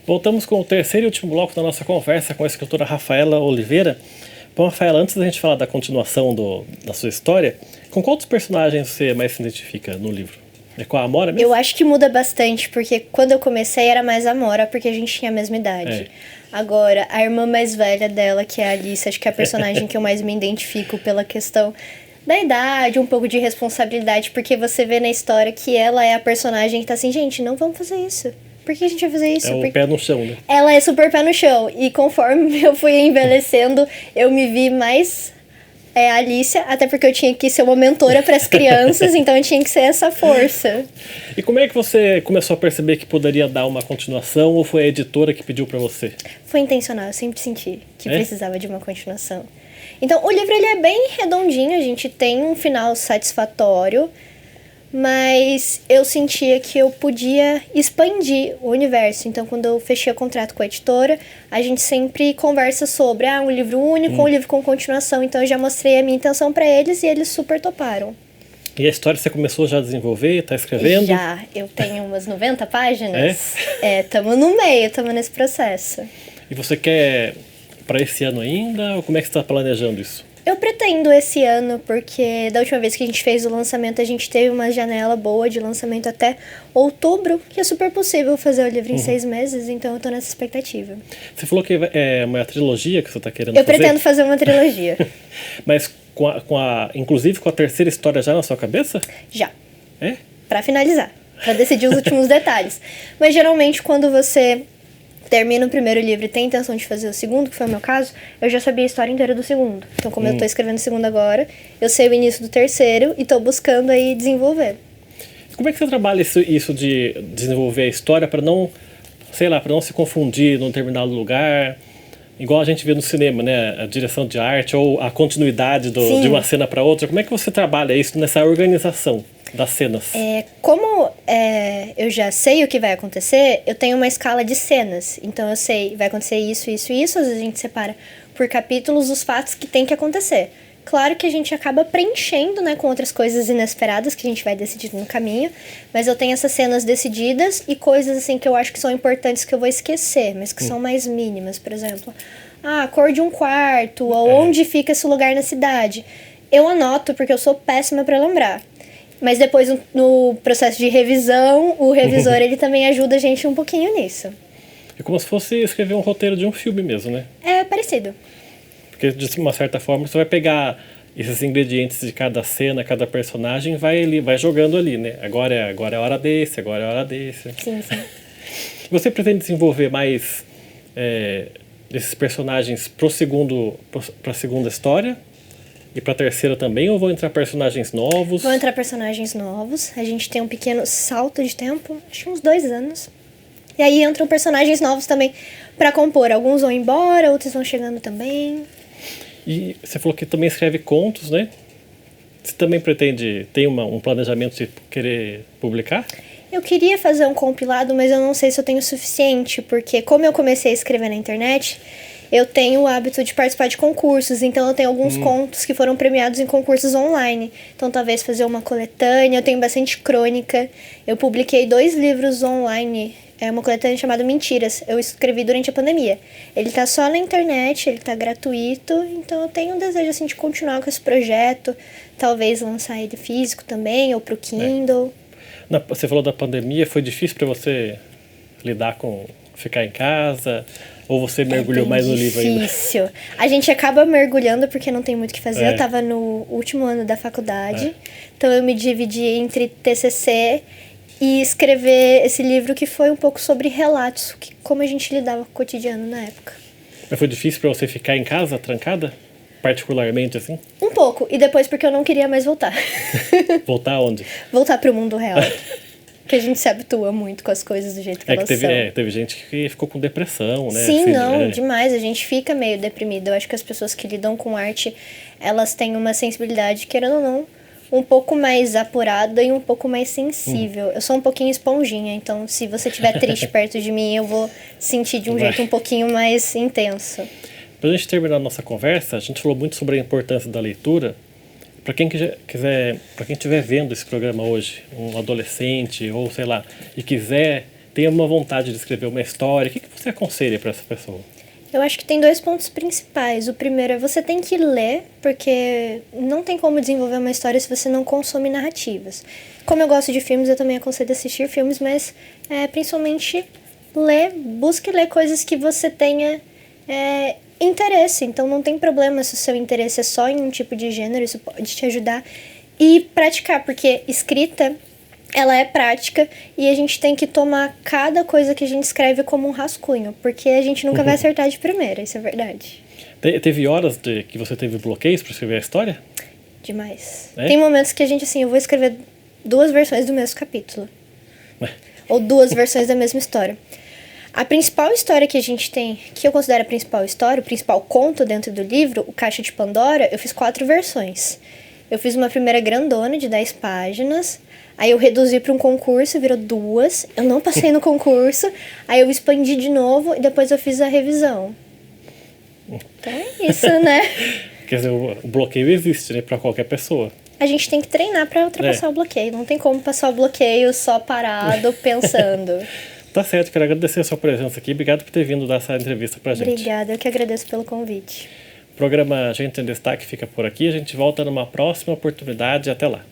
Voltamos com o terceiro e último bloco da nossa conversa com a escritora Rafaela Oliveira. Bom, Rafaela, antes da gente falar da continuação da sua história, com quantos personagens você mais se identifica no livro? É com a Amora mesmo? Eu acho que muda bastante, porque quando eu comecei era mais a Amora, porque a gente tinha a mesma idade. Agora, a irmã mais velha dela, que é a Alice, acho que é a personagem que eu mais me identifico pela questão da idade, um pouco de responsabilidade, porque você vê na história que ela é a personagem que tá assim, gente, não vamos fazer isso. Por que a gente vai fazer isso? É o pé no chão, né? Ela é super pé no chão. E conforme eu fui envelhecendo, eu me vi mais Alicia, até porque eu tinha que ser uma mentora para as crianças, então eu tinha que ser essa força. E como é que você começou a perceber que poderia dar uma continuação, ou foi a editora que pediu para você? Foi intencional, eu sempre senti que precisava de uma continuação. Então, o livro ele é bem redondinho, a gente tem um final satisfatório, mas eu sentia que eu podia expandir o universo. Então, quando eu fechei o contrato com a editora, a gente sempre conversa sobre um livro único, um livro com continuação. Então, eu já mostrei a minha intenção para eles e eles super toparam. E a história você começou já a desenvolver, tá escrevendo? Já, eu tenho umas 90 páginas. Tamo no meio, tamo nesse processo. E você quer para esse ano ainda, ou como é que você está planejando isso? Eu pretendo esse ano, porque da última vez que a gente fez o lançamento, a gente teve uma janela boa de lançamento até outubro, que é super possível fazer o livro em 6 meses, então eu tô nessa expectativa. Você falou que é uma trilogia que você tá querendo fazer? Eu pretendo fazer uma trilogia. Mas inclusive com a terceira história já na sua cabeça? Já. É? Pra finalizar, pra decidir os últimos detalhes. Mas geralmente quando você termina o primeiro livro e tem a intenção de fazer o segundo, que foi o meu caso, eu já sabia a história inteira do segundo. Então, como eu tô escrevendo o segundo agora, eu sei o início do terceiro e tô buscando aí desenvolver. Como é que você trabalha isso de desenvolver a história para não, para não se confundir num determinado lugar? Igual a gente vê no cinema, né? A direção de arte ou a continuidade de uma cena para outra. Como é que você trabalha isso nessa organização das cenas? Como eu já sei o que vai acontecer, eu tenho uma escala de cenas. Então eu sei, vai acontecer isso, isso e isso. Às vezes a gente separa por capítulos os fatos que tem que acontecer. Claro que a gente acaba preenchendo, né, com outras coisas inesperadas que a gente vai decidindo no caminho. Mas eu tenho essas cenas decididas e coisas assim que eu acho que são importantes que eu vou esquecer, mas que são mais mínimas. Por exemplo, a cor de um quarto, ou onde fica esse lugar na cidade. Eu anoto porque eu sou péssima para lembrar. Mas depois, no processo de revisão, o revisor ele também ajuda a gente um pouquinho nisso. É como se fosse escrever um roteiro de um filme mesmo, né? É parecido. Porque, de uma certa forma, você vai pegar esses ingredientes de cada cena, cada personagem, vai jogando ali, né? Agora é a hora desse, agora é a hora desse. Sim, sim. Você pretende desenvolver mais desses personagens para a segunda história? E pra terceira também, ou vão entrar personagens novos? Vão entrar personagens novos. A gente tem um pequeno salto de tempo, acho que uns 2 anos. E aí entram personagens novos também pra compor. Alguns vão embora, outros vão chegando também. E você falou que também escreve contos, né? Você também tem um planejamento de querer publicar? Eu queria fazer um compilado, mas eu não sei se eu tenho o suficiente, porque como eu comecei a escrever na internet, eu tenho o hábito de participar de concursos, então eu tenho alguns contos que foram premiados em concursos online. Então talvez fazer uma coletânea, eu tenho bastante crônica. Eu publiquei 2 livros online, uma coletânea chamada Mentiras. Eu escrevi durante a pandemia. Ele tá só na internet, ele tá gratuito, então eu tenho um desejo assim de continuar com esse projeto, talvez lançar ele físico também, ou pro Kindle. Você falou da pandemia, foi difícil para você lidar com ficar em casa? Ou você mergulhou mais no livro ainda? É difícil. A gente acaba mergulhando porque não tem muito o que fazer. Eu tava no último ano da faculdade, então eu me dividi entre TCC e escrever esse livro que foi um pouco sobre relatos, como a gente lidava com o cotidiano na época. Mas foi difícil para você ficar em casa, trancada? Particularmente, assim? Um pouco, e depois porque eu não queria mais voltar. Voltar aonde? Voltar pro mundo real. Que a gente se habitua muito com as coisas do jeito que elas são. Teve gente que ficou com depressão, né? Sim, assim, demais. A gente fica meio deprimido. Eu acho que as pessoas que lidam com arte, elas têm uma sensibilidade, querendo ou não, um pouco mais apurada e um pouco mais sensível. Eu sou um pouquinho esponjinha, então se você estiver triste perto de mim, eu vou sentir de um jeito um pouquinho mais intenso. Pra gente terminar a nossa conversa, a gente falou muito sobre a importância da leitura. Para quem estiver vendo esse programa hoje, um adolescente ou sei lá, e quiser tem uma vontade de escrever uma história, o que você aconselha para essa pessoa? Eu acho que tem dois pontos principais. O primeiro é você tem que ler, porque não tem como desenvolver uma história se você não consome narrativas. Como eu gosto de filmes, eu também aconselho assistir filmes, mas principalmente busque ler coisas que você tenha interesse. Então não tem problema se o seu interesse é só em um tipo de gênero, isso pode te ajudar. E praticar, porque escrita, ela é prática e a gente tem que tomar cada coisa que a gente escreve como um rascunho, porque a gente nunca vai acertar de primeira, isso é verdade. Teve horas que você teve bloqueios para escrever a história? Demais. Tem momentos que a gente, assim, eu vou escrever 2 versões do mesmo capítulo. Ou 2 versões da mesma história. A principal história que a gente tem, que eu considero a principal história, o principal conto dentro do livro, o Caixa de Pandora, eu fiz 4 versões. Eu fiz uma primeira grandona de 10 páginas, aí eu reduzi para um concurso, virou 2, eu não passei no concurso, aí eu expandi de novo e depois eu fiz a revisão. Então é isso, né? Quer dizer, o bloqueio existe, né, para qualquer pessoa. A gente tem que treinar para ultrapassar o bloqueio, não tem como passar o bloqueio só parado, pensando. Tá certo, quero agradecer a sua presença aqui, obrigado por ter vindo dar essa entrevista pra gente. Obrigada, eu que agradeço pelo convite. O programa Gente em Destaque fica por aqui, a gente volta numa próxima oportunidade, até lá.